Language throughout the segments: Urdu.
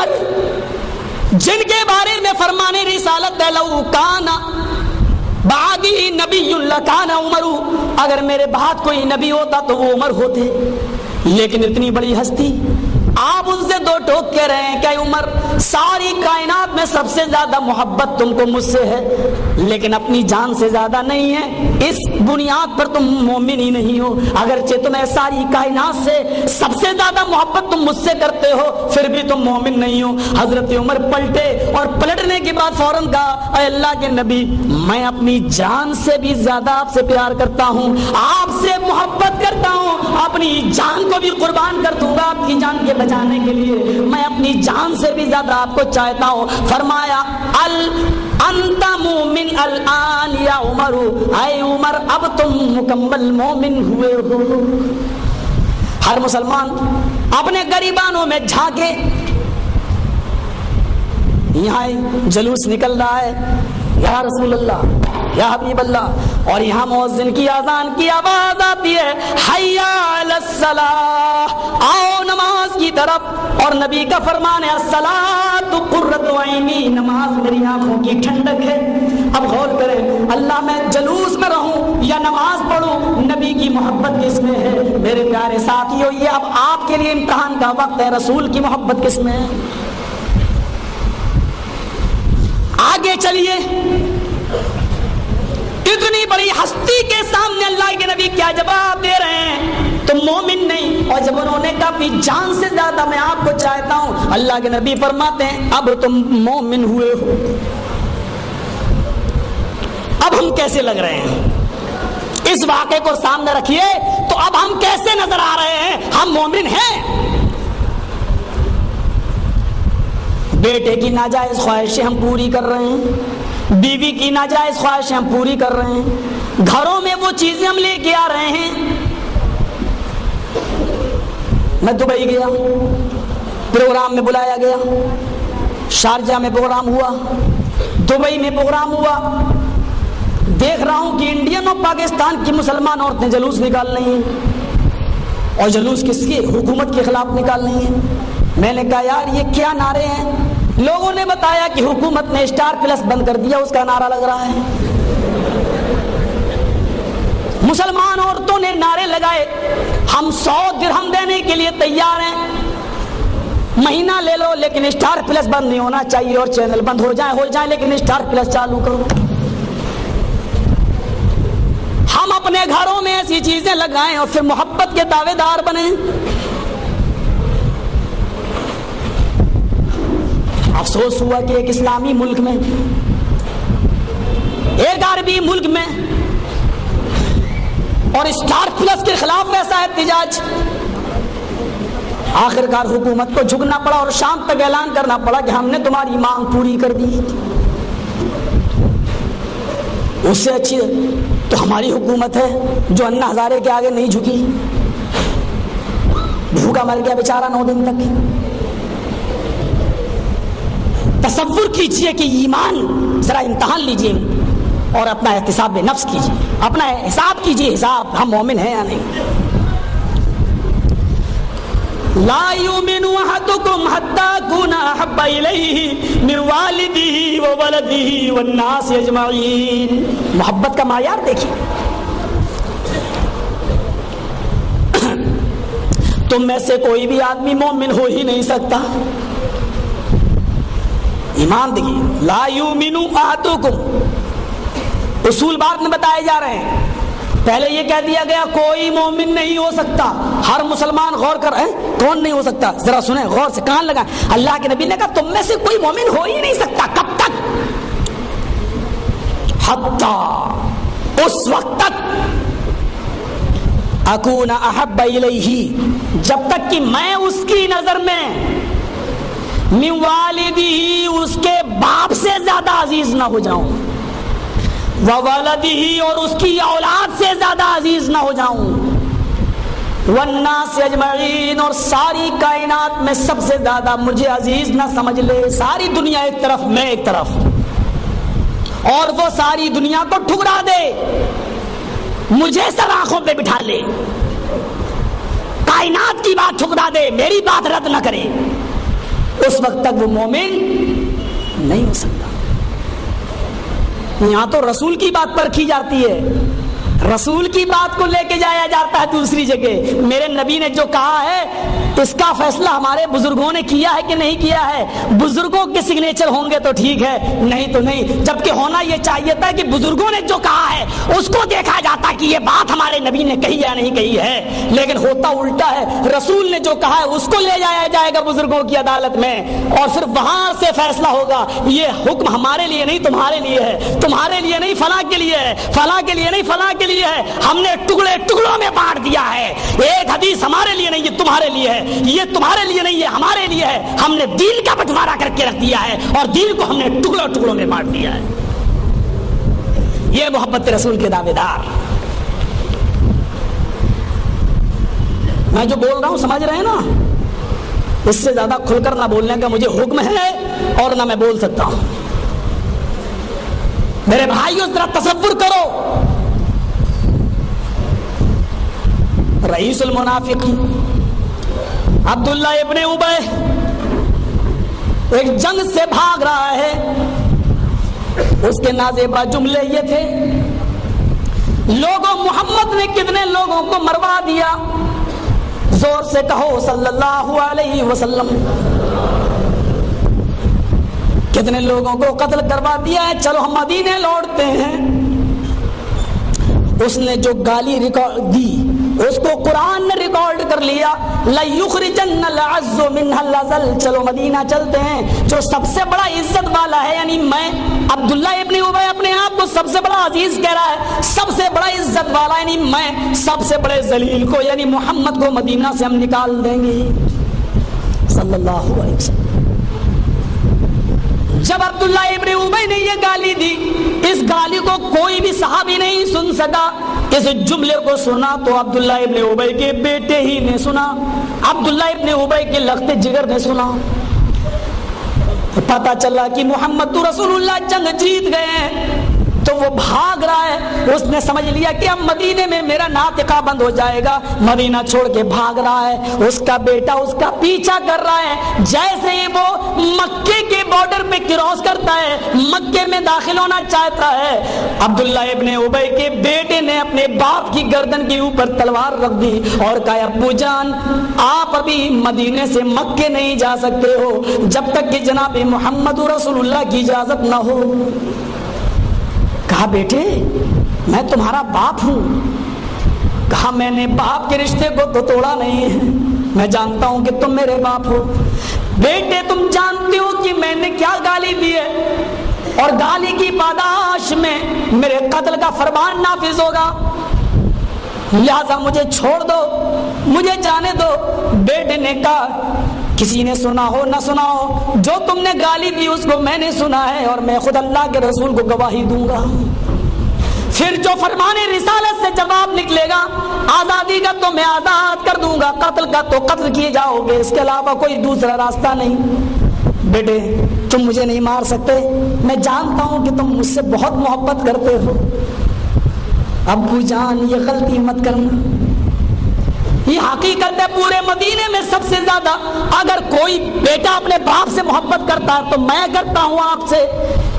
عمر جن کے بارے میں فرمانے رسالت ہے لو کانا بعدی نبی لکان عمر، اگر میرے بعد کوئی نبی ہوتا تو وہ عمر ہوتے، لیکن اتنی بڑی ہستی آپ ان سے دو ٹوک کے رہے ہیں کہ عمر ساری کائنات میں سب سے زیادہ محبت تم کو مجھ سے ہے، لیکن اپنی جان سے زیادہ نہیں ہے، اس بنیاد پر تم مومن ہی نہیں ہو۔ اگرچہ تمہیں ساری کائنات سے سب سے زیادہ محبت تم مجھ سے کرتے ہو، پھر بھی تم مومن نہیں ہو۔ حضرت عمر پلٹے اور پلٹنے کے بعد فوراً کہا اے اللہ کے نبی، میں اپنی جان سے بھی زیادہ آپ سے پیار کرتا ہوں، آپ سے محبت کرتا ہوں، اپنی جان کو بھی قربان کر دوں گا آپ کی جان کے بچانے کے لیے، میں اپنی جان سے بھی زیادہ آپ کو چاہتا ہوں۔ فرمایا انت مومن الان یا عمر، اے عمر اب تم مکمل مومن ہوئے ہو۔ ہر مسلمان اپنے گریبانوں میں جھانکے، یہاں جلوس نکل رہا ہے یا رسول اللہ یا حبیب اللہ، اور یہاں مؤذن کی اذان کی آواز آتی ہے حی علی الصلاۃ، آؤ نماز کی طرف، اور نبی کا فرمان ہے الصلاۃ قرۃ عینی، نماز میری آنکھوں کی ٹھنڈک ہے۔ اب غور کریں، اللہ میں جلوس میں رہوں یا نماز پڑھوں، نبی کی محبت کس میں ہے؟ میرے پیارے ساتھیو، یہ اب آپ کے لیے امتحان کا وقت ہے، رسول کی محبت کس میں ہے؟ آگے چلیے، اتنی بڑی ہستی کے سامنے اللہ کے نبی کیا جواب دے رہے ہیں؟ تم مومن نہیں، اور جب انہوں نے کہا اپنی جان سے زیادہ میں آپ کو چاہتا ہوں، اللہ کے نبی فرماتے ہیں اب تم مومن ہوئے ہو۔ اب ہم کیسے لگ رہے ہیں؟ اس واقعے کو سامنے رکھیے تو اب ہم کیسے نظر آ رہے ہیں؟ ہم مومن ہیں؟ بیٹے کی ناجائز خواہشیں ہم پوری کر رہے ہیں، بیوی کی ناجائز خواہشیں ہم پوری کر رہے ہیں، گھروں میں وہ چیزیں ہم لے کے آ رہے ہیں۔ میں دبئی گیا، پروگرام میں بلایا گیا، شارجہ میں پروگرام ہوا، دبئی میں پروگرام ہوا، دیکھ رہا ہوں کہ انڈین اور پاکستان کی مسلمان عورتیں جلوس نکال رہی ہیں، اور جلوس کس کی؟ حکومت کے خلاف نکال رہی ہیں۔ میں نے کہا یار یہ کیا نعرے ہیں؟ لوگوں نے بتایا کہ حکومت نے اسٹار پلس بند کر دیا، اس کا نعرہ لگ رہا ہے۔ مسلمان عورتوں نے نعرے لگائے ہم 100 درہم دینے کے لیے تیار ہیں، مہینہ لے لو لیکن اسٹار پلس بند نہیں ہونا چاہیے، اور چینل بند ہو جائیں لیکن اسٹار پلس چالو کرو۔ ہم اپنے گھروں میں ایسی چیزیں لگائیں اور پھر محبت کے دعوے دار بنیں۔ افسوس ہوا کہ ایک اسلامی ملک میں، ایک عربی ملک میں، اور اسٹار پلس کے خلاف ایسا احتجاج، آخرکار حکومت کو جھکنا پڑا اور شام تک اعلان کرنا پڑا کہ ہم نے تمہاری مانگ پوری کر دی۔ اس سے اچھی تو ہماری حکومت ہے جو انا ہزارے کے آگے نہیں جھکی، بھوکا مر گیا بیچارہ 9 دن تک۔ تصور کیجئے کہ ایمان، ذرا امتحان لیجئے اور اپنا احتساب نفس کیجئے، اپنا حساب کیجئے، حساب ہم مومن ہیں یا نہیں۔ لا یؤمن احدکم حتی اکون احب الیہ من والدہ وولدہ والناس اجمعین۔ محبت کا معیار دیکھیے، تم میں سے کوئی بھی آدمی مومن ہو ہی نہیں سکتا۔ ایمان دیکھیے، لا یؤمن احدکم، اصول بات میں بتائے جا رہے ہیں۔ پہلے یہ کہہ دیا گیا کوئی مومن نہیں ہو سکتا، ہر مسلمان غور کر رہے ہیں کون نہیں ہو سکتا؟ ذرا سنیں غور سے، کان لگائیں۔ اللہ کے نبی نے کہا تم میں سے کوئی مومن ہو ہی نہیں سکتا، کب تک؟ حتی، اس وقت تک، اکون احب الیہ، جب تک کہ میں اس کی نظر میں من والدی، اس کے باپ سے زیادہ عزیز نہ ہو جاؤں، وولدہ، اور اس کی اولاد سے زیادہ عزیز نہ ہو جاؤں، والناس اجمعین، اور ساری کائنات میں سب سے زیادہ مجھے عزیز نہ سمجھ لے۔ ساری دنیا ایک طرف، میں ایک طرف، اور وہ ساری دنیا کو ٹھکرا دے، مجھے سر آنکھوں پہ بٹھا لے، کائنات کی بات ٹھکرا دے، میری بات رد نہ کرے، اس وقت تک وہ مومن نہیں ہو سکتا۔ یہاں تو رسول کی بات پرکھی جاتی ہے، رسول کی بات کو لے کے جایا جاتا ہے دوسری جگہ۔ میرے نبی نے جو کہا ہے اس کا فیصلہ ہمارے بزرگوں نے کیا ہے کہ نہیں کیا ہے؟ بزرگوں کے سگنیچر ہوں گے تو ٹھیک ہے، نہیں تو نہیں۔ جبکہ ہونا یہ چاہیے تھا کہ بزرگوں نے جو کہا ہے اس کو دیکھا جاتا کہ یہ بات ہمارے نبی نے کہی یا نہیں کہی ہے، لیکن ہوتا الٹا ہے۔ رسول نے جو کہا ہے اس کو لے جایا جائے گا بزرگوں کی عدالت میں، اور پھر وہاں سے فیصلہ ہوگا یہ حکم ہمارے لیے نہیں تمہارے لیے ہے، تمہارے لیے نہیں فلاں کے لیے ہے، فلاں کے لیے نہیں فلاں کے لیے ہے، ہم نے ٹکڑے ٹکڑوں میں بانٹ دیا ہے۔ ایک حدیث ہمارے لیے نہیں، یہ تمہارے لیے ہے، یہ تمہارے لیے نہیں، یہ ہمارے لیے ہے۔ ہم نے دین کا بٹوارا کر کے رکھ دیا ہے اور دین کو ہم نے ٹکڑوں ٹکڑوں میں بانٹ دیا ہے۔ یہ محبت رسول کے دعوے دار۔ میں جو بول رہا ہوں سمجھ رہے ہیں نا؟ اس سے زیادہ کھل کر نہ بولنے کا مجھے حکم ہے اور نہ میں بول سکتا ہوں۔ میرے بھائیوں ذرا تصور کرو، رئیس المنافقین عبداللہ ابن ابی ایک جنگ سے بھاگ رہا ہے، اس کے نازیبہ جملے یہ تھے، لوگوں محمد نے کتنے لوگوں کو مروا دیا، زور سے کہو صلی اللہ علیہ وسلم، کتنے لوگوں کو قتل کروا دیا ہے، چلو ہم مدینے لوٹتے ہیں۔ اس نے جو گالی ریکارڈ دی اس کو قرآن نے ریکارڈ کر لیا، لَيُخْرِجَنَّ الْعَزُّ مِنْهَا الْأَذَلَّ، چلو مدینہ چلتے ہیں۔ جو سب سے بڑا عزت والا ہے یعنی میں، عبداللہ ابن ابی اپنے آپ کو سب سے بڑا عزیز کہہ رہا ہے، سب سے بڑا عزت والا یعنی میں، سب سے بڑے ذلیل کو یعنی محمد کو مدینہ سے ہم نکال دیں گے صلی اللہ علیہ وسلم۔ جب عبداللہ ابن ابی نے یہ گالی دی، اس گالی کو کوئی بھی صحابی نہیں سن سکا۔ اس جملے کو سنا تو عبداللہ ابن ابی کے بیٹے ہی نے سنا، عبداللہ ابن ابی کے لخت جگر نے سنا۔ پتا چلا کہ محمد تو رسول اللہ جنگ جیت گئے ہیں، تو وہ بھاگ رہا ہے۔ اس نے سمجھ لیا کہ اب مدینے میں میرا ناطقہ بند ہو جائے گا، مدینہ چھوڑ کے بھاگ رہا ہے۔ اس کا بیٹا اس کا پیچھا کر رہا ہے، جیسے ہی وہ مکے کے بارڈر پہ کراس کرتا ہے، مکے میں داخل ہونا چاہتا ہے، عبداللہ ابن ابی کے بیٹے نے اپنے باپ کی گردن کے اوپر تلوار رکھ دی اور کہا ابو جان آپ ابھی مدینے سے مکے نہیں جا سکتے ہو جب تک کہ جناب محمد رسول اللہ کی اجازت نہ ہو۔ کہا بیٹے میں تمہارا باپ ہوں، کہا میں نے باپ کے رشتے کو تو توڑا نہیں ہے، میں جانتا ہوں کہ تم میرے باپ ہو۔ بیٹے تم جانتے ہو کہ میں نے کیا گالی دی ہے اور گالی کی پاداش میں میرے قتل کا فرمان نافذ ہوگا، لہذا مجھے چھوڑ دو، مجھے جانے دو۔ بیٹے نے کہا کسی نے سنا ہو نہ سنا ہو، جو تم نے گالی دی اس کو میں نے سنا ہے اور میں خود اللہ کے رسول کو گواہی دوں گا۔ پھر جو فرمان رسالت سے جواب نکلے گا، آزادی کا تو میں آزاد کر دوں گا، قتل کا تو قتل کیے جاؤ گے، اس کے علاوہ کوئی دوسرا راستہ نہیں۔ بیٹے تم مجھے نہیں مار سکتے، میں جانتا ہوں کہ تم مجھ سے بہت محبت کرتے ہو، ابو جان یہ غلطی مت کرنا۔ یہ حقیقت ہے پورے مدینے میں سب سے زیادہ اگر کوئی بیٹا اپنے باپ سے محبت کرتا ہے تو میں کرتا ہوں آپ سے،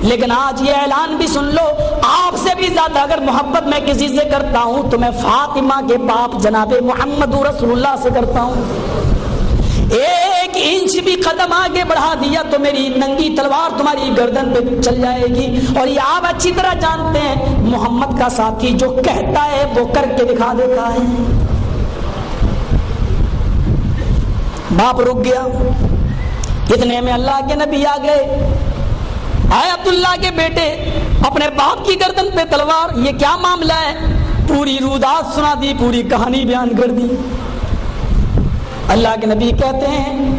لیکن آج یہ اعلان بھی سن لو، آپ سے بھی زیادہ اگر محبت میں کسی سے کرتا ہوں تو میں فاطمہ کے باپ جناب محمد رسول اللہ سے کرتا ہوں۔ ایک انچ بھی قدم آگے بڑھا دیا تو میری ننگی تلوار تمہاری گردن پہ چل جائے گی، اور یہ آپ اچھی طرح جانتے ہیں محمد کا ساتھی جو کہتا ہے وہ کر کے دکھا دیتا ہے۔ باپ رک گیا، اتنے میں اللہ کے نبی آ گئے، آئے عبداللہ کے بیٹے اپنے باپ کی گردن پہ تلوار، یہ کیا معاملہ ہے؟ پوری رودات سنا دی، پوری کہانی بیان کر دی۔ اللہ کے نبی کہتے ہیں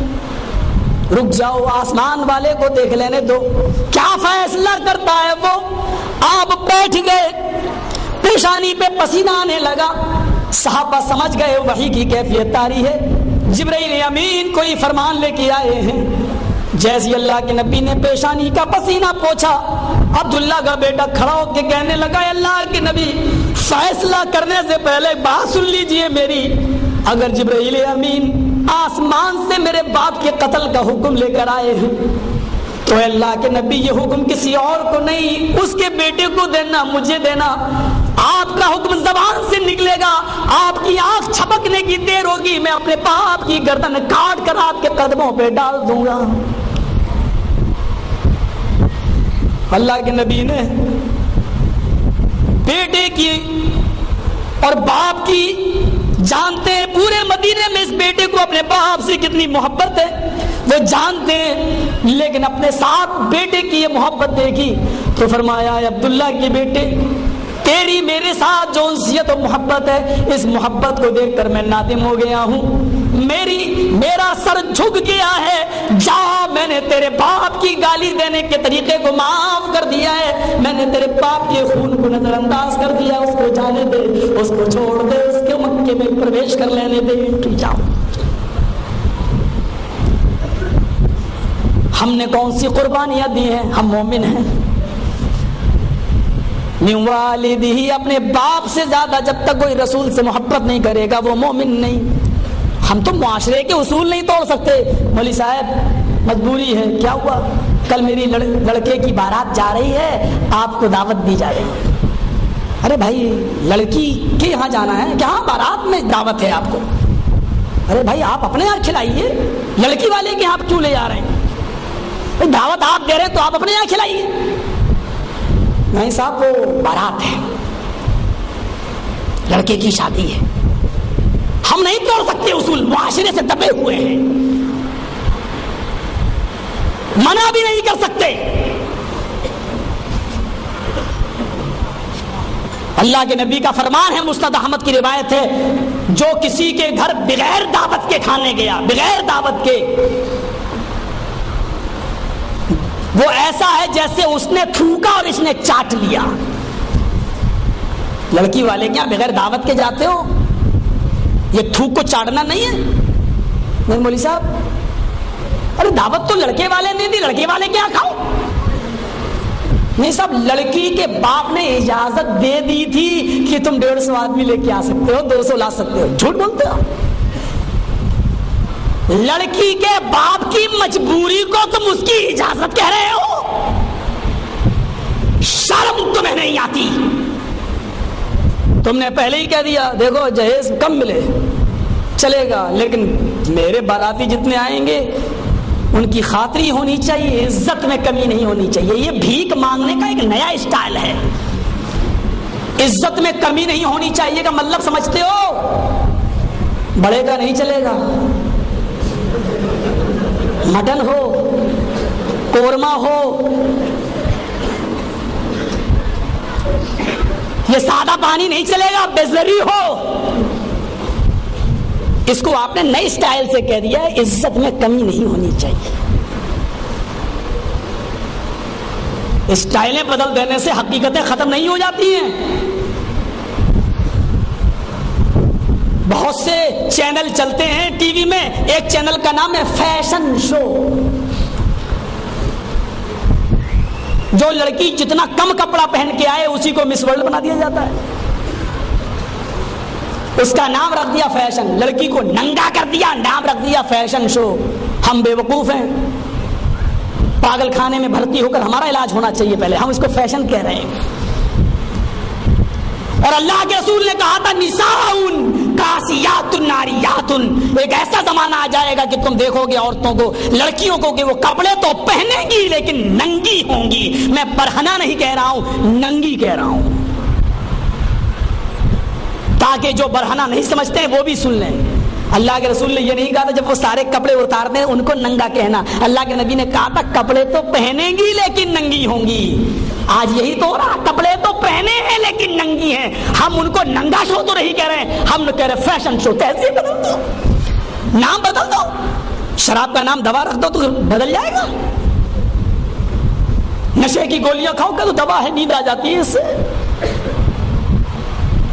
رک جاؤ، آسمان والے کو دیکھ لینے دو، کیا فیصلہ کرتا ہے وہ۔ آپ بیٹھ گئے، پیشانی پہ پسینہ آنے لگا، صحابہ سمجھ گئے وحی کی کیفیت طاری ہے، جبرائیل امین کوئی فرمان لے کے آئے ہیں۔ جیسے اللہ کے نبی نے پیشانی کا پسینہ پوچھا، عبداللہ کا بیٹا کھڑا ہو کے کہنے لگا اللہ کے نبی فیصلہ کرنے سے پہلے بات سن لیجئے میری، اگر جبرائیل امین آسمان سے میرے باپ کے قتل کا حکم لے کر آئے ہیں، تو اللہ کے نبی یہ حکم کسی اور کو نہیں، اس کے بیٹے کو دینا، مجھے دینا۔ آپ کا حکم زبان سے نکلے گا، آپ کی آنکھ چھپکنے کی دیر ہوگی، میں اپنے باپ کی گردن کاٹ کر آپ کے قدموں پہ ڈال دوں گا۔ اللہ کے نبی نے بیٹے کی اور باپ کی، جانتے ہیں پورے مدینے میں اس بیٹے کو اپنے باپ سے کتنی محبت ہے، وہ جانتے ہیں، لیکن اپنے ساتھ بیٹے کی یہ محبت دیکھی تو فرمایا عبداللہ کے بیٹے، تیری میرے ساتھ جو انسیت و محبت ہے، اس محبت کو دیکھ کر میں نادم ہو گیا ہوں، میرا سر جھک گیا ہے، جا، میں نے تیرے باپ کی گالی دینے کے طریقے کو معاف کر دیا ہے، میں نے تیرے باپ کے خون کو نظر انداز کر دیا، اس کو جانے دے، اس کو چھوڑ دے، اس کے مکے میں پرویش کر لینے دے، جاؤ۔ ہم نے کون سی قربانیاں دی ہیں؟ ہم مومن ہیں۔ من والدہ، اپنے باپ سے زیادہ جب تک کوئی رسول سے محبت نہیں کرے گا وہ مومن نہیں۔ ہم تو معاشرے کے اصول نہیں توڑ سکتے، مولوی صاحب مجبوری ہے، کیا ہوا؟ کل میری لڑکے کی بارات جا رہی ہے، آپ کو دعوت دی جا رہی ہے۔ ارے بھائی، لڑکی کے یہاں جانا ہے، کہاں بارات میں دعوت ہے آپ کو؟ ارے بھائی آپ اپنے یہاں کھلائیے، لڑکی والے کے یہاں کیوں لے جا رہے ہیں؟ دعوت آپ دے رہے تو آپ اپنے یہاں کھلائیے۔ نہیں صاحب، وہ بارات ہے، لڑکے کی شادی ہے، ہم نہیں توڑ سکتے اصول، معاشرے سے دبے ہوئے ہیں، منع بھی نہیں کر سکتے۔ اللہ کے نبی کا فرمان ہے، مسند احمد کی روایت ہے، جو کسی کے گھر بغیر دعوت کے کھانے گیا، بغیر دعوت کے، وہ ایسا ہے جیسے اس نے تھوکا اور اس نے چاٹ لیا۔ لڑکی والے کیا بغیر دعوت کے جاتے ہو؟ یہ تھوک کو چاٹنا نہیں ہے؟ نہیں مولوی صاحب، ارے دعوت تو لڑکے والے نے دی، لڑکے والے کیا کھاؤ؟ نہیں صاحب، لڑکی کے باپ نے اجازت دے دی تھی کہ تم 150 آدمی لے کے آ سکتے ہو، 200 لا سکتے ہو، جھوٹ بولتے ہو۔ لڑکی کے باپ کی مجبوری کو تم اس کی اجازت کہہ رہے ہو؟ شرم تمہیں نہیں آتی؟ تم نے پہلے ہی کہہ دیا دیکھو جہیز کم ملے چلے گا، لیکن میرے باراتی جتنے آئیں گے ان کی خاطری ہونی چاہیے، عزت میں کمی نہیں ہونی چاہیے۔ یہ بھیک مانگنے کا ایک نیا اسٹائل ہے، عزت میں کمی نہیں ہونی چاہیے کا مطلب سمجھتے ہو؟ بڑے کا نہیں چلے گا، مٹن ہو، قورمہ ہو، یہ سادہ پانی نہیں چلے گا، بزری ہو۔ اس کو آپ نے نئے سٹائل سے کہہ دیا ہے، عزت میں کمی نہیں ہونی چاہیے۔ اسٹائلیں بدل دینے سے حقیقتیں ختم نہیں ہو جاتی ہیں۔ بہت سے چینل چلتے ہیں ٹی وی میں، ایک چینل کا نام ہے فیشن شو، جو لڑکی جتنا کم کپڑا پہن کے آئے اسی کو مس ورلڈ بنا دیا جاتا ہے، اس کا نام رکھ دیا فیشن، لڑکی کو ننگا کر دیا، نام رکھ دیا فیشن شو۔ ہم بے وقوف ہیں، پاگل خانے میں بھرتی ہو کر ہمارا علاج ہونا چاہیے پہلے، ہم اس کو فیشن کہہ رہے ہیں۔ اور اللہ کے رسول نے کہا تھا نساؤن کاسیات ناریات، ایک ایسا زمانہ آ جائے گا کہ تم دیکھو گے عورتوں کو، لڑکیوں کو، کہ وہ کپڑے تو پہنے گی لیکن ننگی ہوں گی۔ میں برہنہ نہیں کہہ رہا ہوں، ننگی کہہ رہا ہوں، تاکہ جو برہنہ نہیں سمجھتے ہیں وہ بھی سن لیں۔ اللہ کے رسول نے یہ نہیں کہا تھا جب وہ سارے کپڑے اتار دیں ان کو ننگا کہنا، اللہ کے نبی نے کہا تھا کپڑے تو پہنے گی لیکن ننگی ہوں گی۔ آج یہی تو ہو رہا، کپڑے تو پہنے ہیں لیکن ننگی ہیں۔ ہم ان کو ننگا شو تو نہیں کہہ رہے، ہم نے کہہ رہے فیشن شو۔ تہذیب بدل دو، نام بدل دو، شراب کا نام دوا رکھ دو تو بدل جائے گا۔ نشے کی گولیاں کھاؤ کہ تو دوا ہے، نیند آ جاتی ہے اس سے۔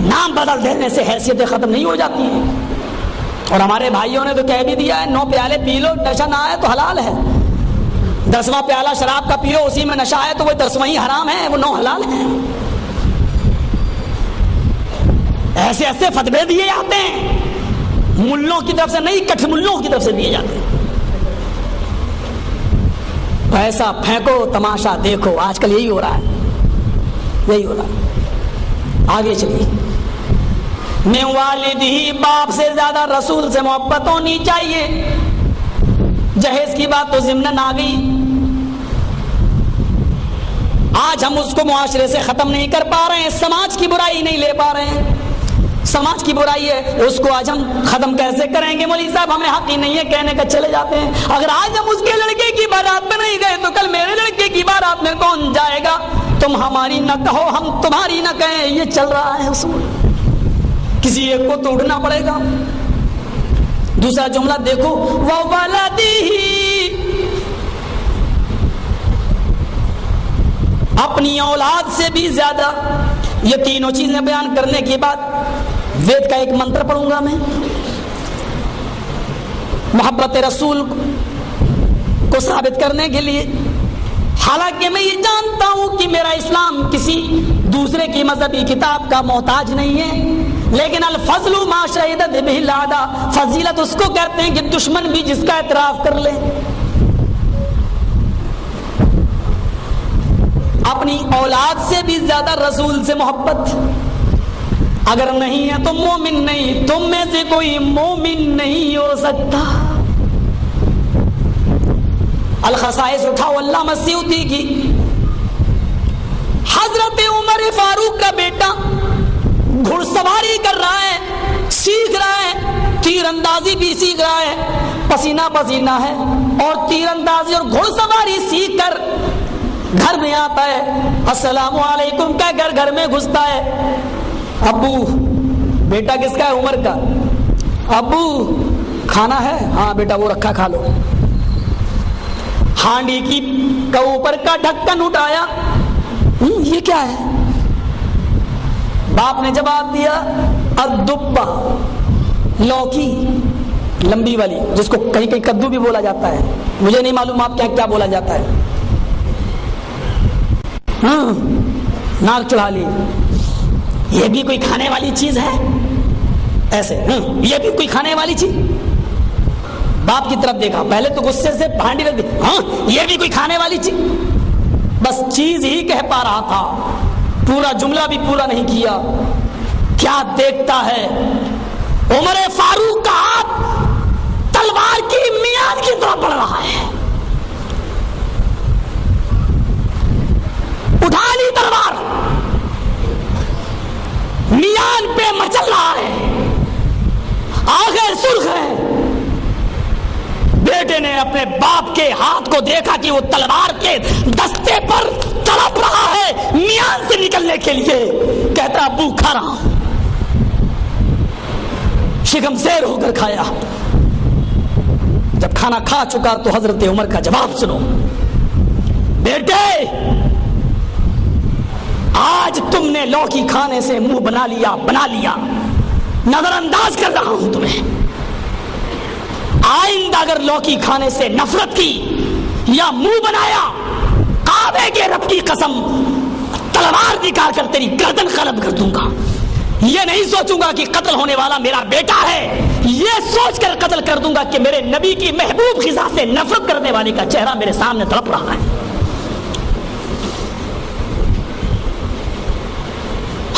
نام بدل دینے سے حیثیتیں ختم نہیں ہو جاتی ہیں۔ اور ہمارے بھائیوں نے تو کہہ بھی دیا ہے 9 پیالے پی لو، نشہ نہ آئے تو حلال ہے، 10واں پیالہ شراب کا پیو اسی میں نشہ آئے تو وہ 10واں ہی حرام ہے، وہ 9 حلال ہیں۔ ایسے ایسے فتوے دیے جاتے ہیں، ملوں کی طرف سے نہیں، کٹھ ملوں کی طرف سے دیے جاتے ہیں۔ پیسہ پھینکو، تماشا دیکھو، آج کل یہی ہو رہا ہے، یہی ہو رہا ہے۔ آگے چلیے، میں والدی، باپ سے زیادہ رسول سے محبت ہونی چاہیے۔ جہیز کی بات تو ضمناً آ گئی، آج ہم اس کو معاشرے سے ختم نہیں کر پا رہے ہیں، سماج کی برائی نہیں لے پا رہے ہیں، سماج کی برائی ہے، اس کو آج ہم ختم کیسے کریں گے؟ مولوی صاحب ہمیں حق ہی نہیں ہے کہنے کا، چلے جاتے ہیں۔ اگر آج ہم اس کے لڑکے کی بارات میں نہیں گئے تو کل میرے لڑکے کی بارات میں کون جائے گا؟ تم ہماری نہ کہو، ہم تمہاری نہ کہیں، یہ چل رہا ہے اصول، کسی ایک کو تو اٹھنا پڑے گا۔ دوسرا جملہ دیکھو، وَوَلَدِهِ، اپنی اولاد سے بھی زیادہ۔ یہ تینوں چیزیں بیان کرنے کے بعد وید کا ایک منتر پڑھوں گا میں، محبت رسول کو ثابت کرنے کے لیے۔ حالانکہ میں یہ جانتا ہوں کہ میرا اسلام کسی دوسرے کی مذہبی کتاب کا محتاج نہیں ہے، لیکن الفضل ما شہدت بہ الاعداء، فضیلت اس کو کہتے ہیں کہ دشمن بھی جس کا اعتراف کر لے۔ اپنی اولاد سے بھی زیادہ رسول سے محبت، اگر نہیں ہے تو مومن نہیں، تم میں سے کوئی مومن نہیں ہو سکتا۔ الخصائص اٹھاؤ علامہ سیوطی کی۔ حضرت عمر فاروق کا بیٹا گھڑ سواری کر رہا ہے، سیکھ رہا ہے، تیر اندازی بھی سیکھ رہا ہے، پسینہ پسینہ ہے، اور تیر اندازی اور گھڑ سواری سیکھ کر گھر میں آتا ہے، السلام علیکم کا گھر میں گھستا ہے۔ ابو، بیٹا کس کا ہے؟ عمر کا۔ ابو کھانا ہے؟ ہاں بیٹا وہ رکھا، کھا لو۔ ہانڈی کی کا اوپر کا ڈھکن اٹھایا، یہ کیا ہے؟ باپ نے جواب دیا، الدبہ، لوکی لمبی والی، جس کو کہیں کہیں کدو بھی بولا جاتا ہے، مجھے نہیں معلوم آپ کے کیا بولا جاتا ہے۔ ناک چڑھا لی، یہ بھی کوئی کھانے والی چیز ہے؟ ایسے یہ بھی کوئی کھانے والی چیز؟ باپ کی طرف دیکھا، پہلے تو غصے سے بھانڈی رکھ دی، ہاں یہ بھی کوئی کھانے والی چیز؟ بس چیز ہی کہہ پا رہا تھا، پورا جملہ بھی پورا نہیں کیا۔ کیا دیکھتا ہے، عمر فاروق کا ہاتھ تلوار کی میان کی طرف بڑھ رہا ہے، اٹھا لی تلوار، میان پہ مچل رہا ہے، آنکھیں سرخ ہیں۔ بیٹے نے اپنے باپ کے ہاتھ کو دیکھا کہ وہ تلوار کے دستے پر تڑپ رہا ہے میان سے نکلنے کے لیے، کہتا ابو کھا رہا ہوں۔ شکم سیر ہو کر کھایا۔ جب کھانا کھا چکا تو حضرت عمر کا جواب سنو، بیٹے آج تم نے لوکی کھانے سے منہ بنا لیا، نظر انداز کر رہا ہوں تمہیں، آئندہ اگر لوکی کھانے سے نفرت کی یا منہ بنایا، کعبے کے رب کی قسم تلوار نکال کر تیری گردن قلم کر دوں گا۔ یہ نہیں سوچوں گا کہ قتل ہونے والا میرا بیٹا ہے، یہ سوچ کر قتل کر دوں گا کہ میرے نبی کی محبوب غذا سے نفرت کرنے والے کا چہرہ میرے سامنے تڑپ رہا ہے۔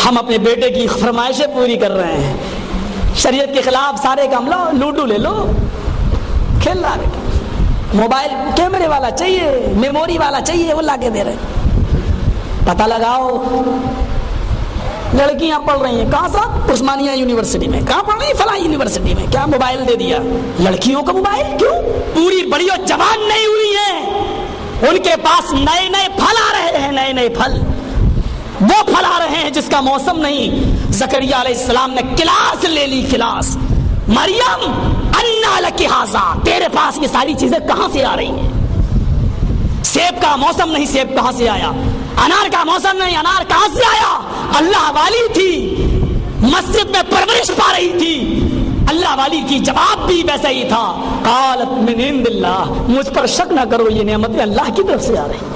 ہم اپنے بیٹے کی فرمائشیں پوری کر رہے ہیں، شریعت کے خلاف سارے کام، لو لوڈو لے لو، کھیل رہا بیٹا، موبائل کیمرے والا چاہیے، میموری والا چاہیے، وہ لا کے دے رہے۔ پتہ لگاؤ، لڑکیاں پڑھ رہی ہیں کہاں صاحب؟ عثمانیہ یونیورسٹی میں۔ کہاں پڑھ رہی ہیں؟ فلاں یونیورسٹی میں۔ کیا موبائل دے دیا؟ لڑکیوں کا موبائل کیوں؟ پوری بڑی اور جوان نہیں ہوئی ہیں، ان کے پاس نئے نئے پھل آ رہے ہیں، نئے نئے پھل، وہ پھل آ رہے ہیں جس کا موسم نہیں۔ زکریا علیہ السلام نے کلاس لے لی، کلاس، مریم انا لکی ھذا، تیرے پاس یہ ساری چیزیں کہاں سے آ رہی ہیں؟ سیب کا موسم نہیں، سیب کہاں سے آیا؟ انار کا موسم نہیں، انار کہاں سے آیا؟ اللہ والی تھی، مسجد میں پرورش پا رہی تھی، اللہ والی کی جواب بھی ویسا ہی تھا، قالت من عند اللہ، مجھ پر شک نہ کرو، یہ نعمتیں اللہ کی طرف سے آ رہی ہیں۔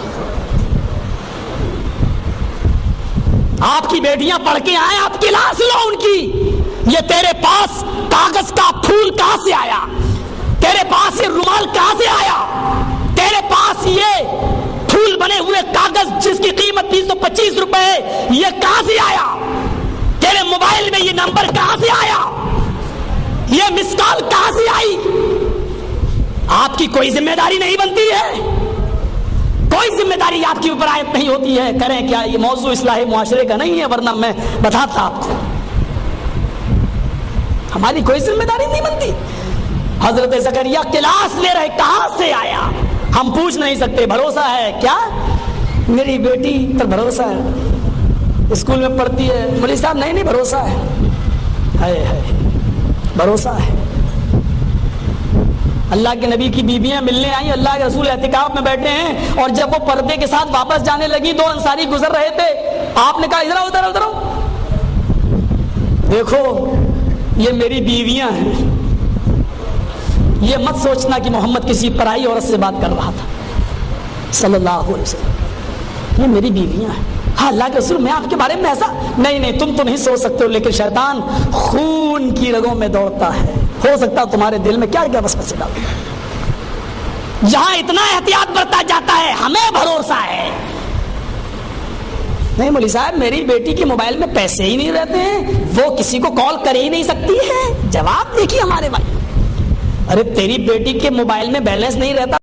آپ کی بیٹیاں پڑھ کے آئیں، آپ کلاس لو ان کی، یہ تیرے پاس کاغذ کا پھول کہاں سے آیا؟ تیرے پاس یہ رومال کہاں سے آیا؟ تیرے پاس یہ پھول بنے ہوئے کاغذ جس کی قیمت 325 روپے ہے، یہ کہاں سے آیا؟ تیرے موبائل میں یہ نمبر کہاں سے آیا؟ یہ مس کال کہاں سے آئی؟ آپ کی کوئی ذمہ داری نہیں بنتی ہے، کوئی ذمہ داری آپ کی اوپر عائد نہیں ہوتی ہے. کریں کیا؟ یہ موضوع اصلاح معاشرے کا نہیں ہے، ورنہ میں بتاتا آپ کو. ہماری کوئی ذمہ داری نہیں بنتی. حضرت زکریا کلاس لے رہے، کہاں سے آیا؟ ہم پوچھ نہیں سکتے. بھروسہ ہے کیا؟ میری بیٹی پر بھروسہ ہے، اسکول میں پڑھتی ہے. مولوی صاحب نہیں بھروسہ ہے، بھروسہ ہے. اللہ کے نبی کی بیویاں ملنے آئیں، اللہ کے رسول اعتکاف میں بیٹھے ہیں، اور جب وہ پردے کے ساتھ واپس جانے لگی، دو انصاری گزر رہے تھے. آپ نے کہا ادھر آؤ ادھر آؤ ادھر آؤ، دیکھو یہ میری بیویاں ہیں. یہ مت سوچنا کہ محمد کسی پرائی عورت سے بات کر رہا تھا صلی اللہ علیہ وسلم. یہ میری بیویاں ہیں. ہاں اللہ کے رسول میں آپ کے بارے میں ایسا نہیں، تم تو نہیں سوچ سکتے ہو، لیکن شیطان خون کی رگوں میں دوڑتا ہے. ہو سکتا ہے تمہارے دل میں کیا کیا وسوسے ڈالتا ہے. جہاں اتنا احتیاط برتا جاتا ہے، ہمیں بھروسہ ہے. نہیں مولوی صاحب میری بیٹی کے موبائل میں پیسے ہی نہیں رہتے ہیں، وہ کسی کو کال کر ہی نہیں سکتی ہے. جواب دیکھیے ہمارے بھائی، ارے تیری بیٹی کے موبائل میں بیلنس نہیں رہتا